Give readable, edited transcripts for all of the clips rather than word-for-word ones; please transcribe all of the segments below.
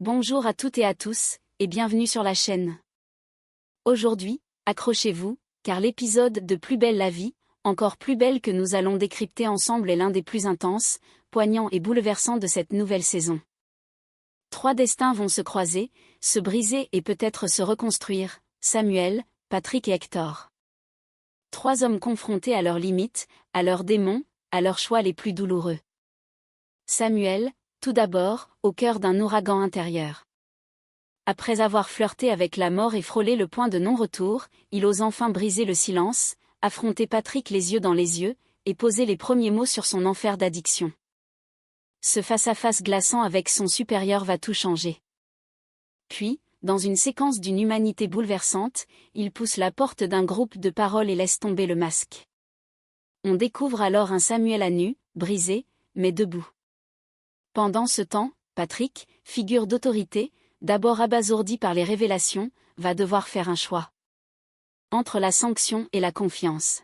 Bonjour à toutes et à tous, et bienvenue sur la chaîne. Aujourd'hui, accrochez-vous, car l'épisode de Plus belle la vie, encore plus belle que nous allons décrypter ensemble est l'un des plus intenses, poignants et bouleversants de cette nouvelle saison. 3 destins vont se croiser, se briser et peut-être se reconstruire, Samuel, Patrick et Hector. 3 hommes confrontés à leurs limites, à leurs démons, à leurs choix les plus douloureux. Samuel, tout d'abord, au cœur d'un ouragan intérieur. Après avoir flirté avec la mort et frôlé le point de non-retour, il ose enfin briser le silence, affronter Patrick les yeux dans les yeux, et poser les premiers mots sur son enfer d'addiction. Ce face-à-face glaçant avec son supérieur va tout changer. Puis, dans une séquence d'une humanité bouleversante, il pousse la porte d'un groupe de paroles et laisse tomber le masque. On découvre alors un Samuel à nu, brisé, mais debout. Pendant ce temps, Patrick, figure d'autorité, d'abord abasourdi par les révélations, va devoir faire un choix. Entre la sanction et la confiance.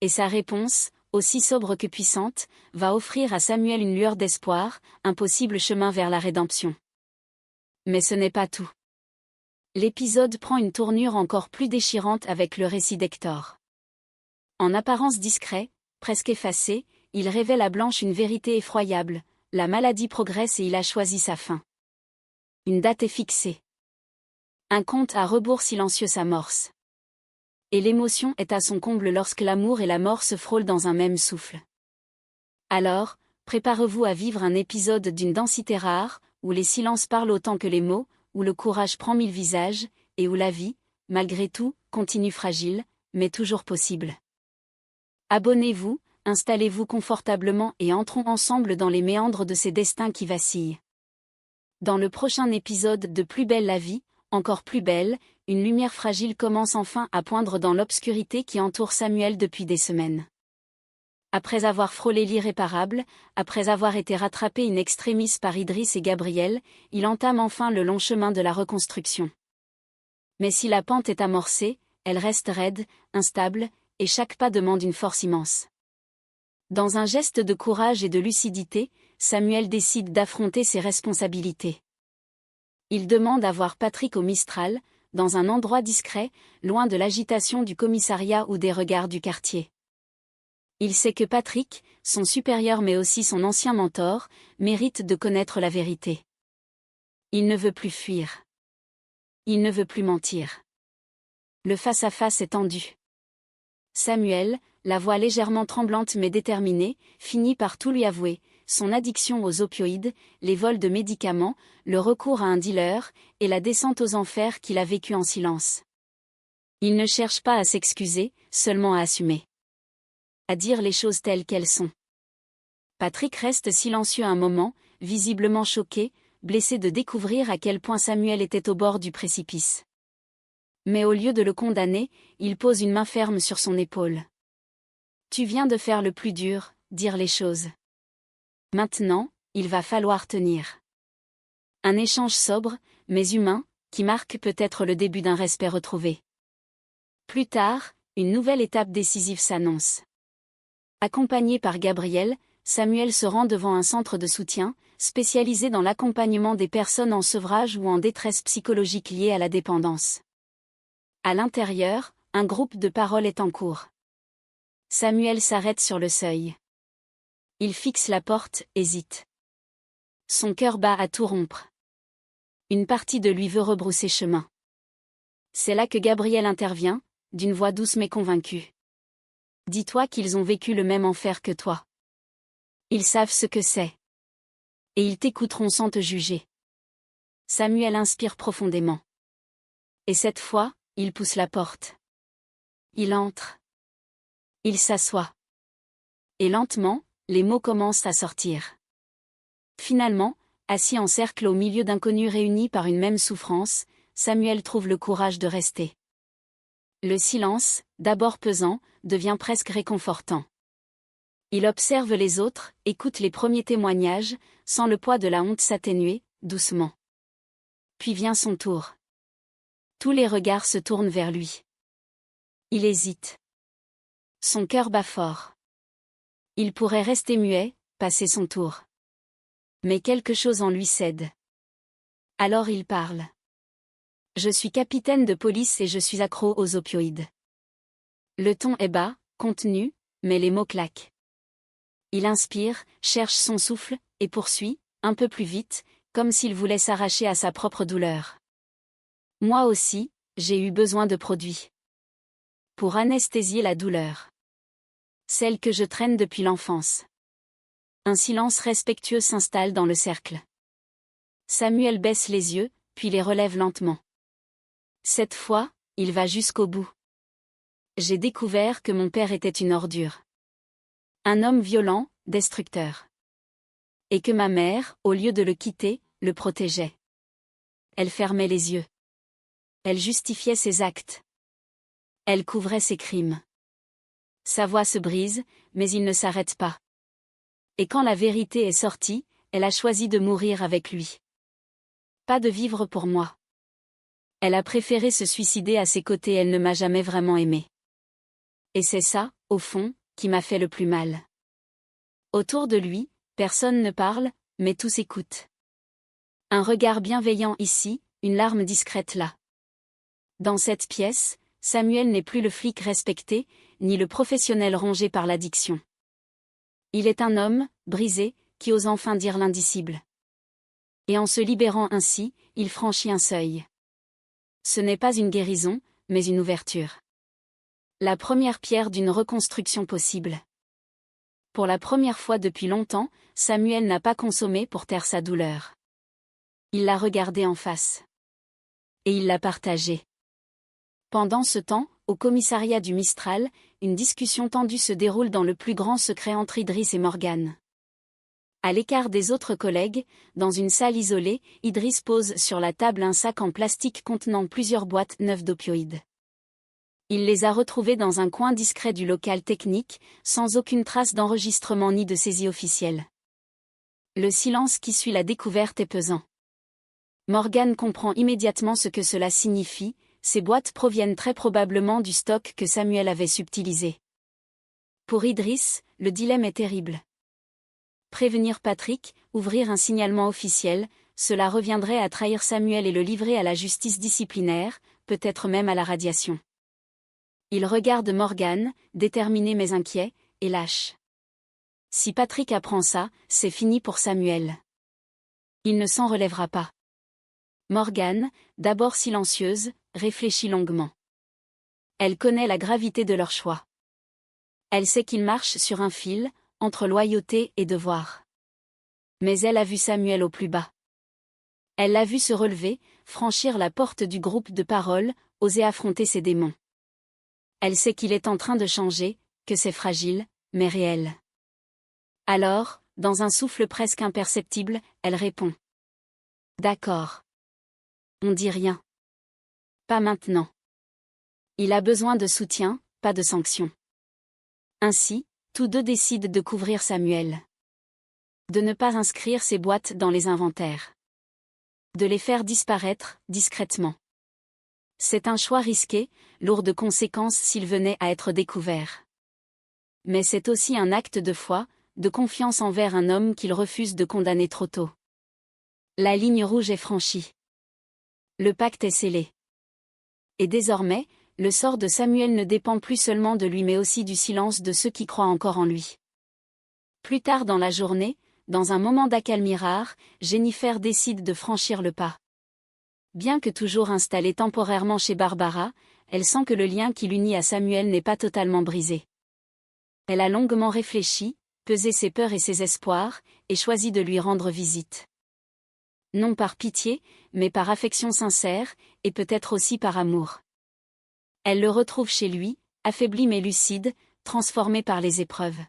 Et sa réponse, aussi sobre que puissante, va offrir à Samuel une lueur d'espoir, un possible chemin vers la rédemption. Mais ce n'est pas tout. L'épisode prend une tournure encore plus déchirante avec le récit d'Hector. En apparence discret, presque effacé, il révèle à Blanche une vérité effroyable. La maladie progresse et il a choisi sa fin. Une date est fixée. Un compte à rebours silencieux s'amorce. Et l'émotion est à son comble lorsque l'amour et la mort se frôlent dans un même souffle. Alors, préparez-vous à vivre un épisode d'une densité rare, où les silences parlent autant que les mots, où le courage prend 1000 visages, et où la vie, malgré tout, continue fragile, mais toujours possible. Abonnez-vous. Installez-vous confortablement et entrons ensemble dans les méandres de ces destins qui vacillent. Dans le prochain épisode de Plus belle la vie, encore plus belle, une lumière fragile commence enfin à poindre dans l'obscurité qui entoure Samuel depuis des semaines. Après avoir frôlé l'irréparable, après avoir été rattrapé in extremis par Idriss et Gabriel, il entame enfin le long chemin de la reconstruction. Mais si la pente est amorcée, elle reste raide, instable, et chaque pas demande une force immense. Dans un geste de courage et de lucidité, Samuel décide d'affronter ses responsabilités. Il demande à voir Patrick au Mistral, dans un endroit discret, loin de l'agitation du commissariat ou des regards du quartier. Il sait que Patrick, son supérieur mais aussi son ancien mentor, mérite de connaître la vérité. Il ne veut plus fuir. Il ne veut plus mentir. Le face-à-face est tendu. Samuel, la voix légèrement tremblante mais déterminée, finit par tout lui avouer, son addiction aux opioïdes, les vols de médicaments, le recours à un dealer, et la descente aux enfers qu'il a vécue en silence. Il ne cherche pas à s'excuser, seulement à assumer. À dire les choses telles qu'elles sont. Patrick reste silencieux un moment, visiblement choqué, blessé de découvrir à quel point Samuel était au bord du précipice. Mais au lieu de le condamner, il pose une main ferme sur son épaule. Tu viens de faire le plus dur, dire les choses. Maintenant, il va falloir tenir. Un échange sobre, mais humain, qui marque peut-être le début d'un respect retrouvé. Plus tard, une nouvelle étape décisive s'annonce. Accompagné par Gabriel, Samuel se rend devant un centre de soutien, spécialisé dans l'accompagnement des personnes en sevrage ou en détresse psychologique liée à la dépendance. À l'intérieur, un groupe de paroles est en cours. Samuel s'arrête sur le seuil. Il fixe la porte, hésite. Son cœur bat à tout rompre. Une partie de lui veut rebrousser chemin. C'est là que Gabriel intervient, d'une voix douce mais convaincue. Dis-toi qu'ils ont vécu le même enfer que toi. Ils savent ce que c'est. Et ils t'écouteront sans te juger. Samuel inspire profondément. Et cette fois, il pousse la porte. Il entre. Il s'assoit. Et lentement, les mots commencent à sortir. Finalement, assis en cercle au milieu d'inconnus réunis par une même souffrance, Samuel trouve le courage de rester. Le silence, d'abord pesant, devient presque réconfortant. Il observe les autres, écoute les premiers témoignages, sent le poids de la honte s'atténuer, doucement. Puis vient son tour. Tous les regards se tournent vers lui. Il hésite. Son cœur bat fort. Il pourrait rester muet, passer son tour. Mais quelque chose en lui cède. Alors il parle. Je suis capitaine de police et je suis accro aux opioïdes. Le ton est bas, contenu, mais les mots claquent. Il inspire, cherche son souffle, et poursuit, un peu plus vite, comme s'il voulait s'arracher à sa propre douleur. Moi aussi, j'ai eu besoin de produits. Pour anesthésier la douleur. Celle que je traîne depuis l'enfance. Un silence respectueux s'installe dans le cercle. Samuel baisse les yeux, puis les relève lentement. Cette fois, il va jusqu'au bout. J'ai découvert que mon père était une ordure. Un homme violent, destructeur. Et que ma mère, au lieu de le quitter, le protégeait. Elle fermait les yeux. Elle justifiait ses actes. Elle couvrait ses crimes. Sa voix se brise, mais il ne s'arrête pas. Et quand la vérité est sortie, elle a choisi de mourir avec lui. Pas de vivre pour moi. Elle a préféré se suicider à ses côtés, elle ne m'a jamais vraiment aimé. Et c'est ça, au fond, qui m'a fait le plus mal. Autour de lui, personne ne parle, mais tous écoutent. Un regard bienveillant ici, une larme discrète là. Dans cette pièce, Samuel n'est plus le flic respecté, ni le professionnel rongé par l'addiction. Il est un homme, brisé, qui ose enfin dire l'indicible. Et en se libérant ainsi, il franchit un seuil. Ce n'est pas une guérison, mais une ouverture. La première pierre d'une reconstruction possible. Pour la première fois depuis longtemps, Samuel n'a pas consommé pour taire sa douleur. Il l'a regardée en face. Et il l'a partagée. Pendant ce temps, au commissariat du Mistral, une discussion tendue se déroule dans le plus grand secret entre Idriss et Morgane. À l'écart des autres collègues, dans une salle isolée, Idriss pose sur la table un sac en plastique contenant plusieurs boîtes neuves d'opioïdes. Il les a retrouvées dans un coin discret du local technique, sans aucune trace d'enregistrement ni de saisie officielle. Le silence qui suit la découverte est pesant. Morgane comprend immédiatement ce que cela signifie, ces boîtes proviennent très probablement du stock que Samuel avait subtilisé. Pour Idriss, le dilemme est terrible. Prévenir Patrick, ouvrir un signalement officiel, cela reviendrait à trahir Samuel et le livrer à la justice disciplinaire, peut-être même à la radiation. Il regarde Morgane, déterminé mais inquiet, et lâche. Si Patrick apprend ça, c'est fini pour Samuel. Il ne s'en relèvera pas. Morgane, d'abord silencieuse, réfléchit longuement. Elle connaît la gravité de leur choix. Elle sait qu'ils marchent sur un fil, entre loyauté et devoir. Mais elle a vu Samuel au plus bas. Elle l'a vu se relever, franchir la porte du groupe de parole, oser affronter ses démons. Elle sait qu'il est en train de changer, que c'est fragile, mais réel. Alors, dans un souffle presque imperceptible, elle répond. D'accord. On dit rien. Pas maintenant. Il a besoin de soutien, pas de sanctions. Ainsi, tous deux décident de couvrir Samuel. De ne pas inscrire ses boîtes dans les inventaires. De les faire disparaître, discrètement. C'est un choix risqué, lourd de conséquences s'il venait à être découvert. Mais c'est aussi un acte de foi, de confiance envers un homme qu'il refuse de condamner trop tôt. La ligne rouge est franchie. Le pacte est scellé. Et désormais, le sort de Samuel ne dépend plus seulement de lui mais aussi du silence de ceux qui croient encore en lui. Plus tard dans la journée, dans un moment d'accalmie rare, Jennifer décide de franchir le pas. Bien que toujours installée temporairement chez Barbara, elle sent que le lien qui l'unit à Samuel n'est pas totalement brisé. Elle a longuement réfléchi, pesé ses peurs et ses espoirs, et choisi de lui rendre visite. Non par pitié, mais par affection sincère, et peut-être aussi par amour. Elle le retrouve chez lui, affaibli mais lucide, transformé par les épreuves.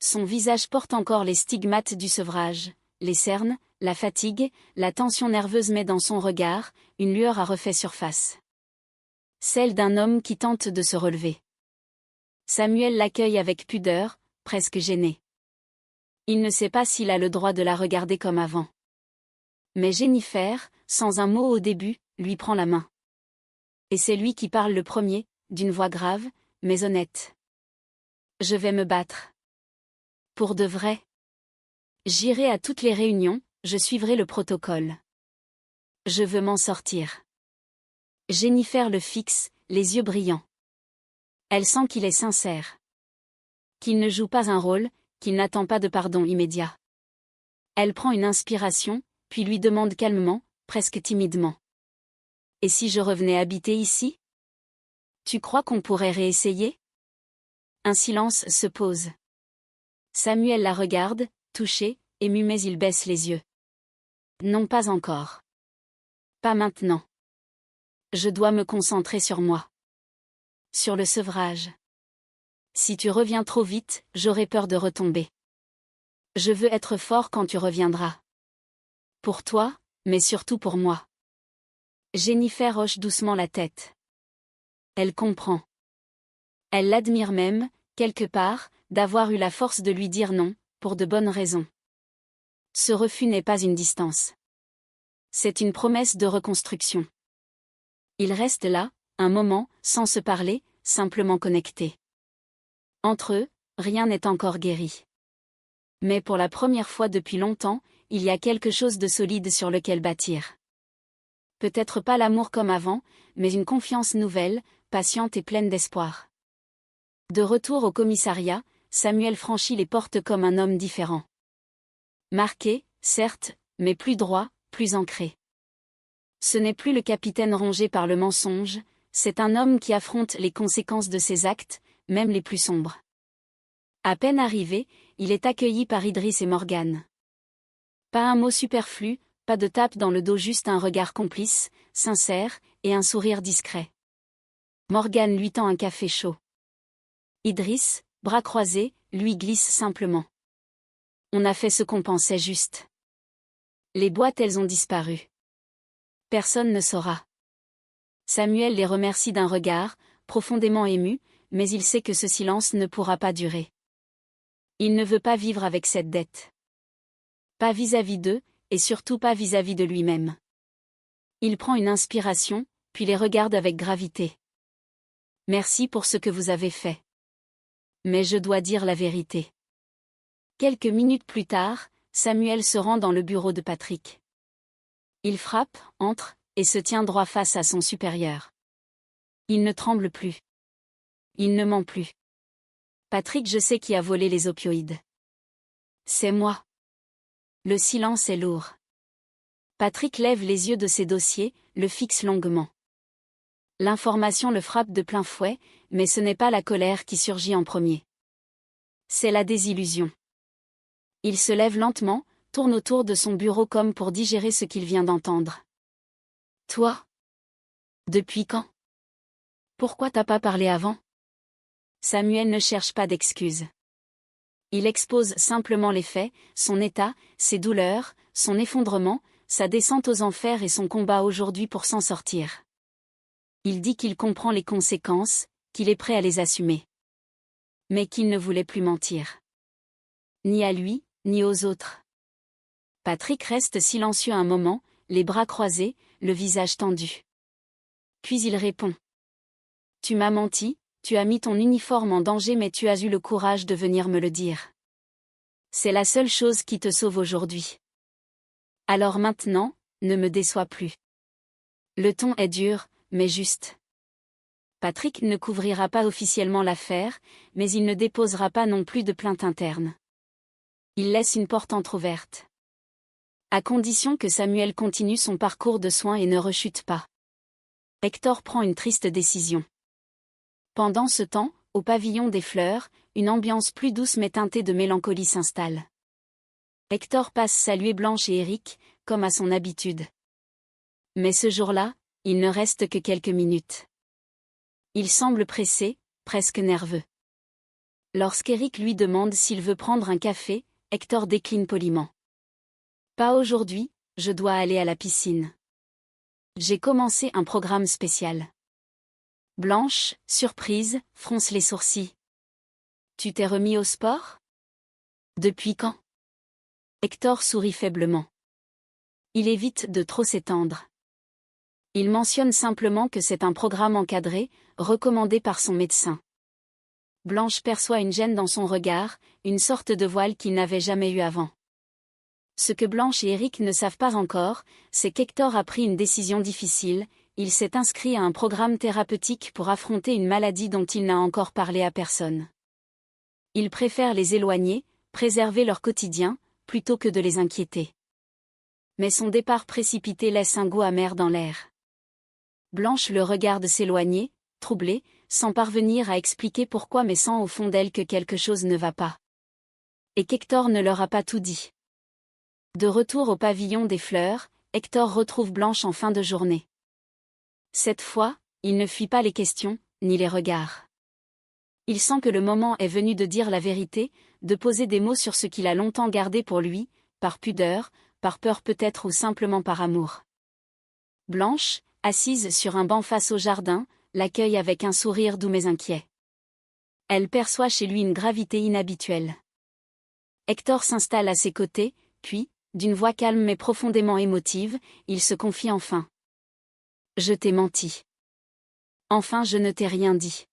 Son visage porte encore les stigmates du sevrage, les cernes, la fatigue, la tension nerveuse mais dans son regard, une lueur a refait surface. Celle d'un homme qui tente de se relever. Samuel l'accueille avec pudeur, presque gêné. Il ne sait pas s'il a le droit de la regarder comme avant. Mais Jennifer, sans un mot au début, lui prend la main. Et c'est lui qui parle le premier, d'une voix grave, mais honnête. Je vais me battre. Pour de vrai. J'irai à toutes les réunions, je suivrai le protocole. Je veux m'en sortir. Jennifer le fixe, les yeux brillants. Elle sent qu'il est sincère. Qu'il ne joue pas un rôle, qu'il n'attend pas de pardon immédiat. Elle prend une inspiration, puis lui demande calmement, presque timidement. Et si je revenais habiter ici? Tu crois qu'on pourrait réessayer? Un silence se pose. Samuel la regarde, touché, ému mais il baisse les yeux. Non, pas encore. Pas maintenant. Je dois me concentrer sur moi. Sur le sevrage. Si tu reviens trop vite, j'aurai peur de retomber. Je veux être fort quand tu reviendras. Pour toi, mais surtout pour moi. Jennifer hoche doucement la tête. Elle comprend. Elle l'admire même, quelque part, d'avoir eu la force de lui dire non, pour de bonnes raisons. Ce refus n'est pas une distance. C'est une promesse de reconstruction. Ils restent là, un moment, sans se parler, simplement connectés. Entre eux, rien n'est encore guéri. Mais pour la première fois depuis longtemps, il y a quelque chose de solide sur lequel bâtir. Peut-être pas l'amour comme avant, mais une confiance nouvelle, patiente et pleine d'espoir. De retour au commissariat, Samuel franchit les portes comme un homme différent. Marqué, certes, mais plus droit, plus ancré. Ce n'est plus le capitaine rongé par le mensonge, c'est un homme qui affronte les conséquences de ses actes, même les plus sombres. À peine arrivé, il est accueilli par Idriss et Morgane. Pas un mot superflu, pas de tape dans le dos, juste un regard complice, sincère, et un sourire discret. Morgane lui tend un café chaud. Idriss, bras croisés, lui glisse simplement. On a fait ce qu'on pensait juste. Les boîtes, elles ont disparu. Personne ne saura. Samuel les remercie d'un regard, profondément ému, mais il sait que ce silence ne pourra pas durer. Il ne veut pas vivre avec cette dette. Pas vis-à-vis d'eux, et surtout pas vis-à-vis de lui-même. Il prend une inspiration, puis les regarde avec gravité. Merci pour ce que vous avez fait. Mais je dois dire la vérité. Quelques minutes plus tard, Samuel se rend dans le bureau de Patrick. Il frappe, entre, et se tient droit face à son supérieur. Il ne tremble plus. Il ne ment plus. Patrick, je sais qui a volé les opioïdes. C'est moi. Le silence est lourd. Patrick lève les yeux de ses dossiers, le fixe longuement. L'information le frappe de plein fouet, mais ce n'est pas la colère qui surgit en premier. C'est la désillusion. Il se lève lentement, tourne autour de son bureau comme pour digérer ce qu'il vient d'entendre. Toi? Depuis quand? Pourquoi t'as pas parlé avant? Samuel ne cherche pas d'excuses. Il expose simplement les faits, son état, ses douleurs, son effondrement, sa descente aux enfers et son combat aujourd'hui pour s'en sortir. Il dit qu'il comprend les conséquences, qu'il est prêt à les assumer. Mais qu'il ne voulait plus mentir. Ni à lui, ni aux autres. Patrick reste silencieux un moment, les bras croisés, le visage tendu. Puis il répond. Tu m'as menti, tu as mis ton uniforme en danger mais tu as eu le courage de venir me le dire. C'est la seule chose qui te sauve aujourd'hui. Alors maintenant, ne me déçois plus. Le ton est dur, mais juste. Patrick ne couvrira pas officiellement l'affaire, mais il ne déposera pas non plus de plainte interne. Il laisse une porte entr'ouverte. À condition que Samuel continue son parcours de soins et ne rechute pas. Hector prend une triste décision. Pendant ce temps, au pavillon des fleurs, une ambiance plus douce mais teintée de mélancolie s'installe. Hector passe saluer Blanche et Eric, comme à son habitude. Mais ce jour-là, il ne reste que quelques minutes. Il semble pressé, presque nerveux. Lorsqu'Eric lui demande s'il veut prendre un café, Hector décline poliment. Pas aujourd'hui, je dois aller à la piscine. J'ai commencé un programme spécial. Blanche, surprise, fronce les sourcils. Tu t'es remis au sport? Depuis quand? Hector sourit faiblement. Il évite de trop s'étendre. Il mentionne simplement que c'est un programme encadré, recommandé par son médecin. Blanche perçoit une gêne dans son regard, une sorte de voile qu'il n'avait jamais eu avant. Ce que Blanche et Eric ne savent pas encore, c'est qu'Hector a pris une décision difficile, il s'est inscrit à un programme thérapeutique pour affronter une maladie dont il n'a encore parlé à personne. Il préfère les éloigner, préserver leur quotidien, plutôt que de les inquiéter. Mais son départ précipité laisse un goût amer dans l'air. Blanche le regarde s'éloigner, troublée, sans parvenir à expliquer pourquoi mais sent au fond d'elle que quelque chose ne va pas. Et qu'Hector ne leur a pas tout dit. De retour au pavillon des fleurs, Hector retrouve Blanche en fin de journée. Cette fois, il ne fuit pas les questions, ni les regards. Il sent que le moment est venu de dire la vérité, de poser des mots sur ce qu'il a longtemps gardé pour lui, par pudeur, par peur peut-être ou simplement par amour. Blanche, assise sur un banc face au jardin, l'accueille avec un sourire doux mais inquiet. Elle perçoit chez lui une gravité inhabituelle. Hector s'installe à ses côtés, puis, d'une voix calme mais profondément émotive, il se confie enfin. « Je t'ai menti. Enfin je ne t'ai rien dit.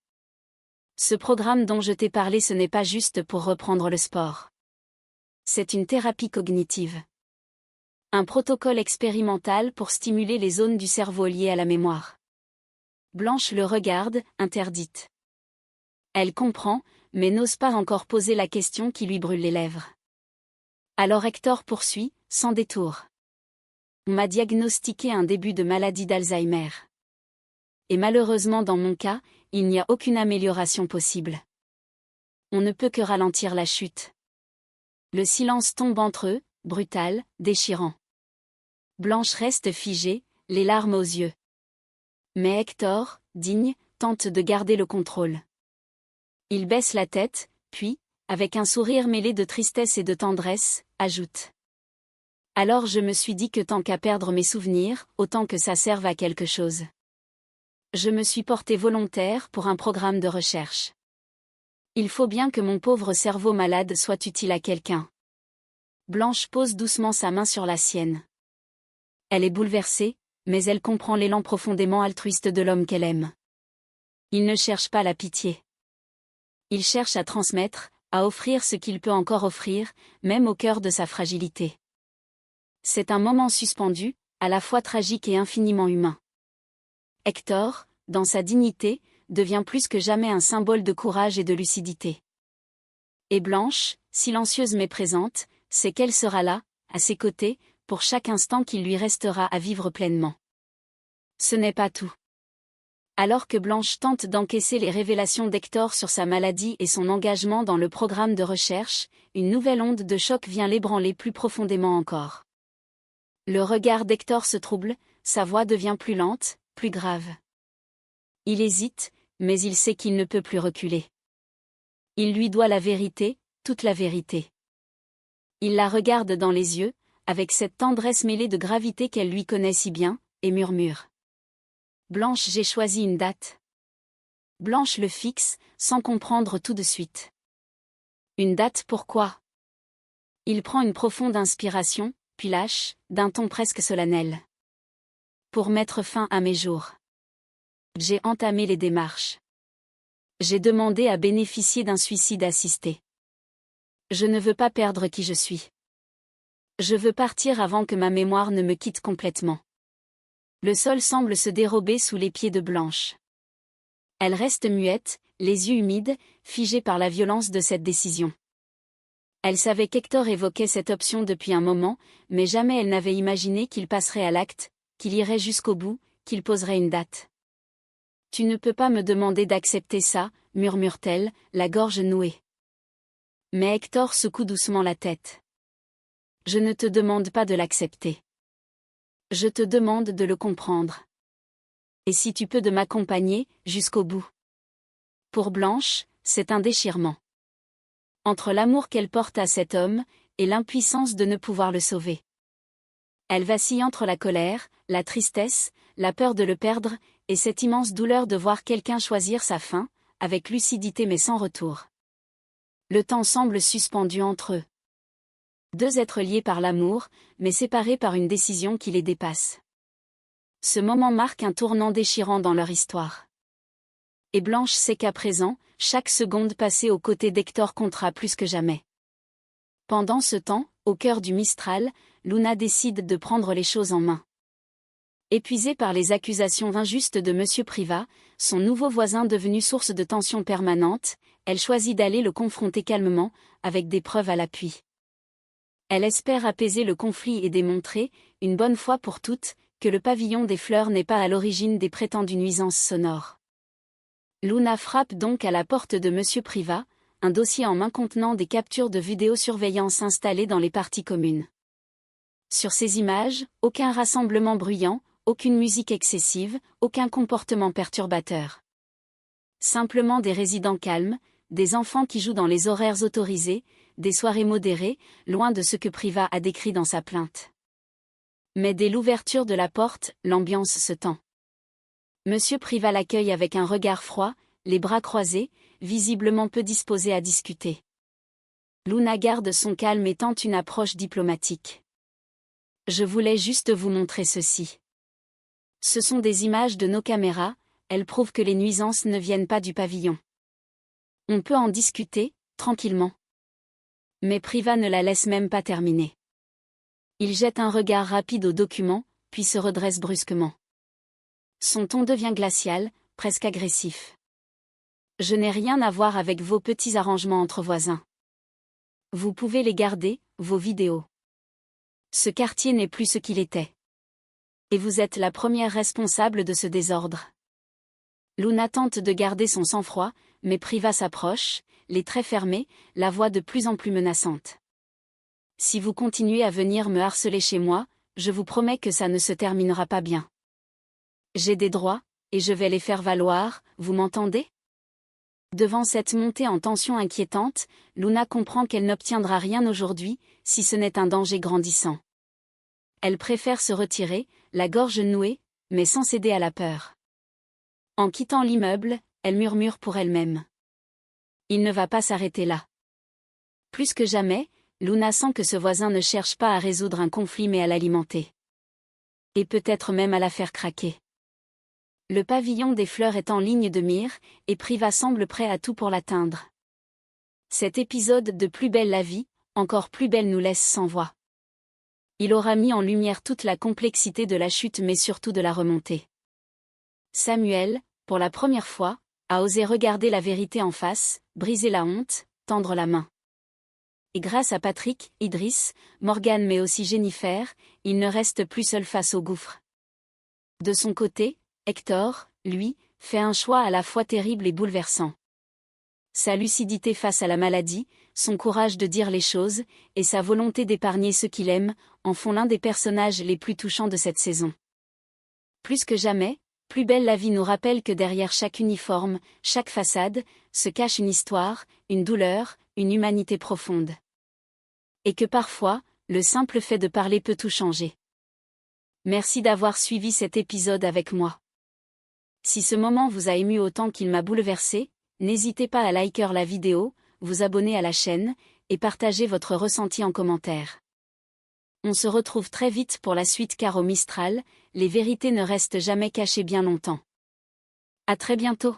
Ce programme dont je t'ai parlé ce n'est pas juste pour reprendre le sport. C'est une thérapie cognitive. Un protocole expérimental pour stimuler les zones du cerveau liées à la mémoire. » Blanche le regarde, interdite. Elle comprend, mais n'ose pas encore poser la question qui lui brûle les lèvres. Alors Hector poursuit, sans détour. On m'a diagnostiqué un début de maladie d'Alzheimer. Et malheureusement dans mon cas, il n'y a aucune amélioration possible. On ne peut que ralentir la chute. Le silence tombe entre eux, brutal, déchirant. Blanche reste figée, les larmes aux yeux. Mais Hector, digne, tente de garder le contrôle. Il baisse la tête, puis, avec un sourire mêlé de tristesse et de tendresse, ajoute. Alors je me suis dit que tant qu'à perdre mes souvenirs, autant que ça serve à quelque chose. Je me suis porté volontaire pour un programme de recherche. Il faut bien que mon pauvre cerveau malade soit utile à quelqu'un. Blanche pose doucement sa main sur la sienne. Elle est bouleversée, mais elle comprend l'élan profondément altruiste de l'homme qu'elle aime. Il ne cherche pas la pitié. Il cherche à transmettre, à offrir ce qu'il peut encore offrir, même au cœur de sa fragilité. C'est un moment suspendu, à la fois tragique et infiniment humain. Hector, dans sa dignité, devient plus que jamais un symbole de courage et de lucidité. Et Blanche, silencieuse mais présente, sait qu'elle sera là, à ses côtés, pour chaque instant qu'il lui restera à vivre pleinement. Ce n'est pas tout. Alors que Blanche tente d'encaisser les révélations d'Hector sur sa maladie et son engagement dans le programme de recherche, une nouvelle onde de choc vient l'ébranler plus profondément encore. Le regard d'Hector se trouble, sa voix devient plus lente, plus grave. Il hésite, mais il sait qu'il ne peut plus reculer. Il lui doit la vérité, toute la vérité. Il la regarde dans les yeux, avec cette tendresse mêlée de gravité qu'elle lui connaît si bien, et murmure. Blanche, j'ai choisi une date. Blanche le fixe, sans comprendre tout de suite. Une date pourquoi? Il prend une profonde inspiration, puis lâche, d'un ton presque solennel. Pour mettre fin à mes jours. J'ai entamé les démarches. J'ai demandé à bénéficier d'un suicide assisté. Je ne veux pas perdre qui je suis. Je veux partir avant que ma mémoire ne me quitte complètement. Le sol semble se dérober sous les pieds de Blanche. Elle reste muette, les yeux humides, figée par la violence de cette décision. Elle savait qu'Hector évoquait cette option depuis un moment, mais jamais elle n'avait imaginé qu'il passerait à l'acte, qu'il irait jusqu'au bout, qu'il poserait une date. « Tu ne peux pas me demander d'accepter ça, » murmure-t-elle, la gorge nouée. Mais Hector secoue doucement la tête. « Je ne te demande pas de l'accepter. Je te demande de le comprendre. Et si tu peux de m'accompagner, jusqu'au bout. » Pour Blanche, c'est un déchirement. Entre l'amour qu'elle porte à cet homme, et l'impuissance de ne pouvoir le sauver. Elle vacille entre la colère, la tristesse, la peur de le perdre, et cette immense douleur de voir quelqu'un choisir sa fin, avec lucidité mais sans retour. Le temps semble suspendu entre eux. Deux êtres liés par l'amour, mais séparés par une décision qui les dépasse. Ce moment marque un tournant déchirant dans leur histoire. Et Blanche sait qu'à présent, chaque seconde passée aux côtés d'Hector comptera plus que jamais. Pendant ce temps, au cœur du Mistral, Luna décide de prendre les choses en main. Épuisée par les accusations injustes de Monsieur Privat, son nouveau voisin devenu source de tension permanente, elle choisit d'aller le confronter calmement, avec des preuves à l'appui. Elle espère apaiser le conflit et démontrer, une bonne fois pour toutes, que le pavillon des fleurs n'est pas à l'origine des prétendues nuisances sonores. Luna frappe donc à la porte de Monsieur Privat, un dossier en main contenant des captures de vidéosurveillance installées dans les parties communes. Sur ces images, aucun rassemblement bruyant, aucune musique excessive, aucun comportement perturbateur. Simplement des résidents calmes, des enfants qui jouent dans les horaires autorisés, des soirées modérées, loin de ce que Privat a décrit dans sa plainte. Mais dès l'ouverture de la porte, l'ambiance se tend. Monsieur Privat l'accueille avec un regard froid, les bras croisés, visiblement peu disposé à discuter. Luna garde son calme et tente une approche diplomatique. Je voulais juste vous montrer ceci. Ce sont des images de nos caméras, elles prouvent que les nuisances ne viennent pas du pavillon. On peut en discuter, tranquillement. Mais Privat ne la laisse même pas terminer. Il jette un regard rapide au document, puis se redresse brusquement. Son ton devient glacial, presque agressif. Je n'ai rien à voir avec vos petits arrangements entre voisins. Vous pouvez les garder, vos vidéos. Ce quartier n'est plus ce qu'il était. Et vous êtes la première responsable de ce désordre. Luna tente de garder son sang-froid, mais Privat s'approche, les traits fermés, la voix de plus en plus menaçante. Si vous continuez à venir me harceler chez moi, je vous promets que ça ne se terminera pas bien. J'ai des droits, et je vais les faire valoir, vous m'entendez ? Devant cette montée en tension inquiétante, Luna comprend qu'elle n'obtiendra rien aujourd'hui, si ce n'est un danger grandissant. Elle préfère se retirer, la gorge nouée, mais sans céder à la peur. En quittant l'immeuble, elle murmure pour elle-même. Il ne va pas s'arrêter là. Plus que jamais, Luna sent que ce voisin ne cherche pas à résoudre un conflit mais à l'alimenter. Et peut-être même à la faire craquer. Le pavillon des fleurs est en ligne de mire, et Privat semble prêt à tout pour l'atteindre. Cet épisode de Plus belle la vie, encore plus belle nous laisse sans voix. Il aura mis en lumière toute la complexité de la chute mais surtout de la remontée. Samuel, pour la première fois, a osé regarder la vérité en face, briser la honte, tendre la main. Et grâce à Patrick, Idriss, Morgane mais aussi Jennifer, il ne reste plus seul face au gouffre. De son côté, Hector, lui, fait un choix à la fois terrible et bouleversant. Sa lucidité face à la maladie, son courage de dire les choses, et sa volonté d'épargner ceux qu'il aime, en font l'un des personnages les plus touchants de cette saison. Plus que jamais, Plus belle la vie nous rappelle que derrière chaque uniforme, chaque façade, se cache une histoire, une douleur, une humanité profonde. Et que parfois, le simple fait de parler peut tout changer. Merci d'avoir suivi cet épisode avec moi. Si ce moment vous a ému autant qu'il m'a bouleversé, n'hésitez pas à liker la vidéo, vous abonner à la chaîne, et partager votre ressenti en commentaire. On se retrouve très vite pour la suite car au Mistral, les vérités ne restent jamais cachées bien longtemps. À très bientôt.